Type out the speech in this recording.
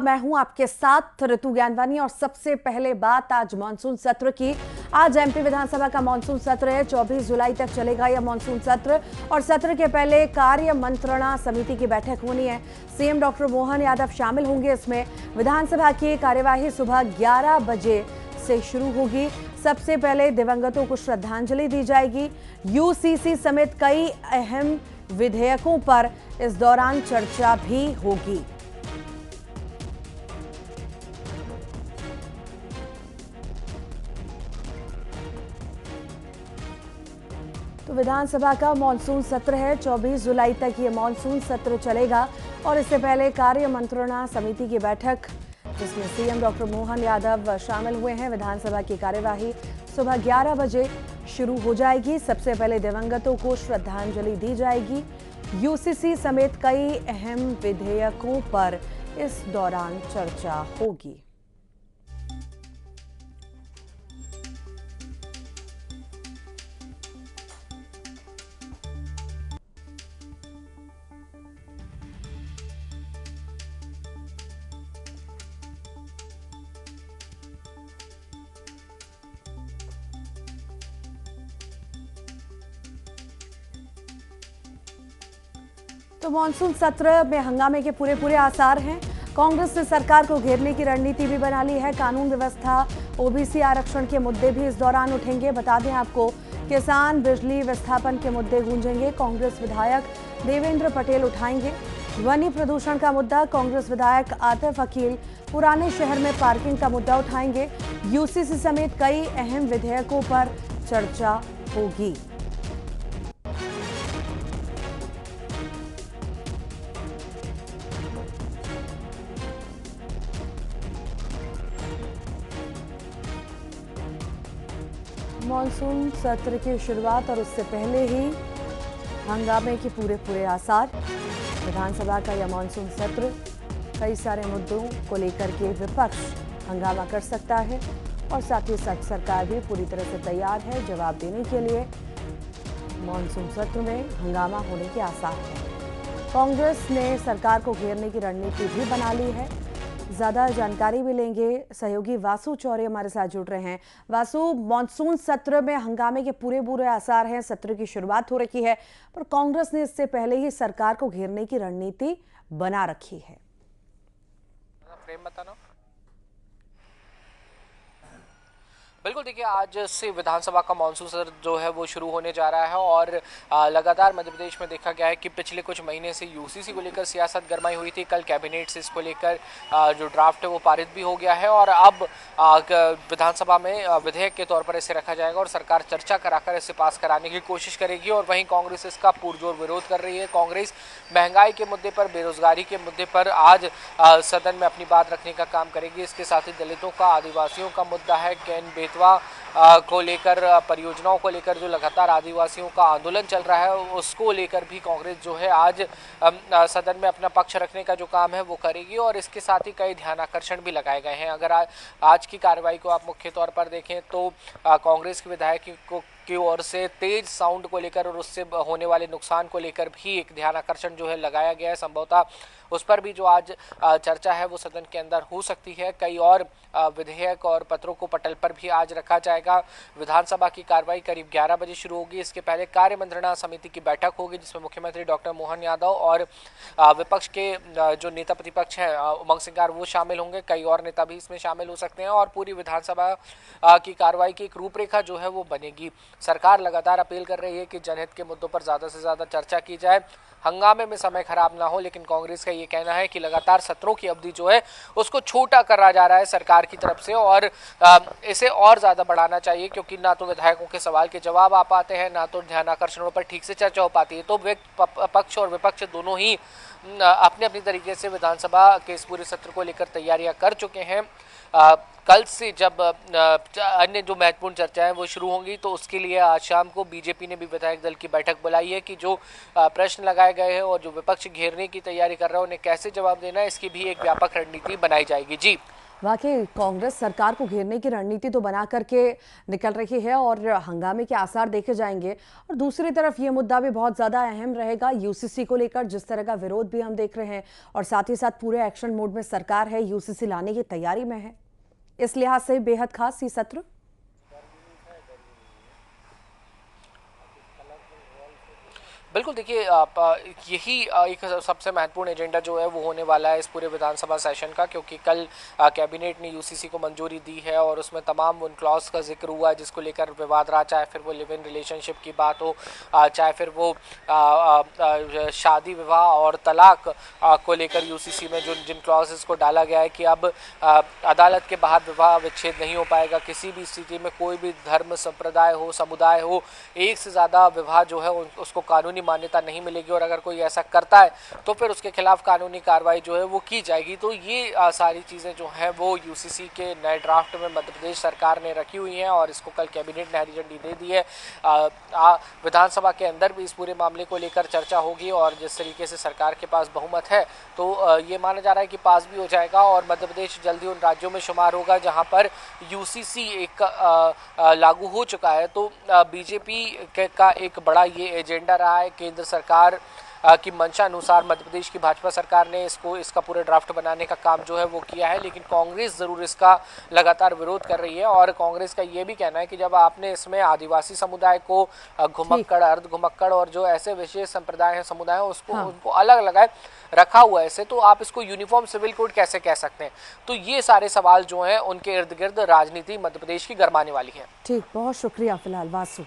मैं हूं आपके साथ ऋतु ज्ञानवानी और सबसे पहले बात आज मानसून सत्र की। आज एमपी विधानसभा का मानसून सत्र है। 24 जुलाई तक चलेगा यह मानसून सत्र और सत्र के पहले कार्य मंत्रणा समिति की बैठक होनी है। सीएम डॉक्टर मोहन यादव शामिल होंगे इसमें। विधानसभा की कार्यवाही सुबह 11 बजे से शुरू होगी। सबसे पहले दिवंगतों को श्रद्धांजलि दी जाएगी। यूसीसी समेत कई अहम विधेयकों पर इस दौरान चर्चा भी होगी। तो विधानसभा का मानसून सत्र है। 24 जुलाई तक ये मानसून सत्र चलेगा और इससे पहले कार्य मंत्रणा समिति की बैठक जिसमें सीएम डॉक्टर मोहन यादव शामिल हुए हैं। विधानसभा की कार्यवाही सुबह 11 बजे शुरू हो जाएगी। सबसे पहले दिवंगतों को श्रद्धांजलि दी जाएगी। यूसीसी समेत कई अहम विधेयकों पर इस दौरान चर्चा होगी। तो मानसून सत्र में हंगामे के पूरे आसार हैं। कांग्रेस ने सरकार को घेरने की रणनीति भी बना ली है। कानून व्यवस्था, ओबीसी आरक्षण के मुद्दे भी इस दौरान उठेंगे। बता दें आपको, किसान बिजली विस्थापन के मुद्दे गूंजेंगे। कांग्रेस विधायक देवेंद्र पटेल उठाएंगे। ध्वनि प्रदूषण का मुद्दा कांग्रेस विधायक आतिफ अकील पुराने शहर में पार्किंग का मुद्दा उठाएंगे। यूसीसी समेत कई अहम विधेयकों पर चर्चा होगी। मानसून सत्र की शुरुआत और उससे पहले ही हंगामे के पूरे आसार। विधानसभा का यह मानसून सत्र कई सारे मुद्दों को लेकर के विपक्ष हंगामा कर सकता है और साथ ही साथ सरकार भी पूरी तरह से तैयार है जवाब देने के लिए। मानसून सत्र में हंगामा होने के आसार हैं। कांग्रेस ने सरकार को घेरने की रणनीति भी बना ली है। ज्यादा जानकारी भी लेंगे। सहयोगी वासु चौरे हमारे साथ जुड़ रहे हैं। वासु, मानसून सत्र में हंगामे के पूरे आसार हैं। सत्र की शुरुआत हो रखी है पर कांग्रेस ने इससे पहले ही सरकार को घेरने की रणनीति बना रखी है। फ्रेम बताना। बिल्कुल, देखिए आज से विधानसभा का मानसून सत्र जो है वो शुरू होने जा रहा है और लगातार मध्य प्रदेश में देखा गया है कि पिछले कुछ महीने से यूसीसी को लेकर सियासत गरमाई हुई थी। कल कैबिनेट से इसको लेकर जो ड्राफ्ट है वो पारित भी हो गया है और अब विधानसभा में विधेयक के तौर पर इसे रखा जाएगा और सरकार चर्चा कराकर इसे पास कराने की कोशिश करेगी। और वहीं कांग्रेस इसका पुरजोर विरोध कर रही है। कांग्रेस महंगाई के मुद्दे पर, बेरोजगारी के मुद्दे पर आज सदन में अपनी बात रखने का काम करेगी। इसके साथ ही दलितों का, आदिवासियों का मुद्दा है, केन बेतवा को लेकर, परियोजनाओं को लेकर जो लगातार आदिवासियों का आंदोलन चल रहा है उसको लेकर भी कांग्रेस जो है आज सदन में अपना पक्ष रखने का जो काम है वो करेगी। और इसके साथ ही कई ध्यानाकर्षण भी लगाए गए हैं। अगर आज की कार्रवाई को आप मुख्य तौर पर देखें तो कांग्रेस के विधायक की ओर से तेज साउंड को लेकर और उससे होने वाले नुकसान को लेकर भी एक ध्यानाकर्षण जो है लगाया गया है। संभवतः उस पर भी जो आज चर्चा है वो सदन के अंदर हो सकती है। कई और विधेयक और पत्रों को पटल पर भी आज रखा जाएगा। विधानसभा की कार्रवाई करीब 11 बजे शुरू होगी। इसके पहले कार्य मंत्रणा समिति की बैठक होगी जिसमें मुख्यमंत्री डॉक्टर मोहन यादव और विपक्ष के जो नेता प्रतिपक्ष हैं उमंग सिंगार वो शामिल होंगे। कई और नेता भी इसमें शामिल हो सकते हैं और पूरी विधानसभा की कार्रवाई की एक रूपरेखा जो है वो बनेगी। सरकार लगातार अपील कर रही है कि जनहित के मुद्दों पर ज़्यादा से ज़्यादा चर्चा की जाए, हंगामे में समय खराब ना हो। लेकिन कांग्रेस का ये कहना है कि लगातार सत्रों की अवधि जो है उसको छोटा करा जा रहा है सरकार की तरफ से और इसे और ज़्यादा बढ़ाना चाहिए क्योंकि ना तो विधायकों के सवाल के जवाब आ पाते हैं, ना तो ध्यानाकर्षणों पर ठीक से चर्चा हो पाती है। तो पक्ष और विपक्ष दोनों ही अपने अपने तरीके से विधानसभा के इस पूरे सत्र को लेकर तैयारियां कर चुके हैं। कल से जब अन्य जो महत्वपूर्ण चर्चाएं वो शुरू होंगी तो उसके लिए आज शाम को बीजेपी ने भी विधायक दल की बैठक बुलाई है कि जो प्रश्न लगाए गए हैं और जो विपक्ष घेरने की तैयारी कर रहा है उन्हें कैसे जवाब देना है, इसकी भी एक व्यापक रणनीति बनाई जाएगी। जी वाकई कांग्रेस सरकार को घेरने की रणनीति तो बना करके निकल रही है और हंगामे के आसार देखे जाएंगे। और दूसरी तरफ ये मुद्दा भी बहुत ज्यादा अहम रहेगा यूसीसी को लेकर, जिस तरह का विरोध भी हम देख रहे हैं और साथ ही साथ पूरे एक्शन मोड में सरकार है, यूसीसी लाने की तैयारी में है। इस लिहाज से बेहद खास ये सत्र। बिल्कुल देखिए यही एक सबसे महत्वपूर्ण एजेंडा जो है वो होने वाला है इस पूरे विधानसभा सेशन का, क्योंकि कल कैबिनेट ने यूसीसी को मंजूरी दी है और उसमें तमाम उन क्लॉज का जिक्र हुआ है जिसको लेकर विवाद रहा, चाहे फिर वो लिव इन रिलेशनशिप की बात हो, चाहे फिर वो शादी विवाह और तलाक को लेकर यूसीसी में जो जिन क्लॉजेस को डाला गया है कि अब अदालत के बाहर विवाह विच्छेद नहीं हो पाएगा, किसी भी स्थिति में कोई भी धर्म संप्रदाय हो समुदाय हो, एक से ज़्यादा विवाह जो है उसको कानूनी मान्यता नहीं मिलेगी और अगर कोई ऐसा करता है तो फिर उसके खिलाफ कानूनी कार्रवाई जो है वो की जाएगी। तो ये सारी चीज़ें जो हैं वो यूसीसी के नए ड्राफ्ट में मध्य प्रदेश सरकार ने रखी हुई हैं और इसको कल कैबिनेट ने हरी झंडी दे दी है। विधानसभा के अंदर भी इस पूरे मामले को लेकर चर्चा होगी और जिस तरीके से सरकार के पास बहुमत है तो ये माना जा रहा है कि पास भी हो जाएगा और मध्य प्रदेश जल्दी उन राज्यों में शुमार होगा जहाँ पर यूसीसी एक लागू हो चुका है। तो बीजेपी का एक बड़ा ये एजेंडा रहा है। केंद्र सरकार की मंशा अनुसार मध्य प्रदेश की भाजपा सरकार ने इसका पूरे ड्राफ्ट बनाने का काम जो है वो किया है, लेकिन कांग्रेस ज़रूर इसका लगातार विरोध कर रही है और कांग्रेस का ये भी कहना है कि जब आपने इसमें आदिवासी समुदाय को घुमक्कड़, अर्ध घुमक्कड़ और जो ऐसे विशेष संप्रदाय हैं, समुदाय हैं, उनको अलग लगाए रखा हुआ है तो आप इसको यूनिफॉर्म सिविल कोड कैसे कह सकते हैं। तो ये सारे सवाल जो हैं उनके इर्द गिर्द राजनीति मध्य प्रदेश की गरमाने वाली है। ठीक, बहुत शुक्रिया फिलहाल वासु।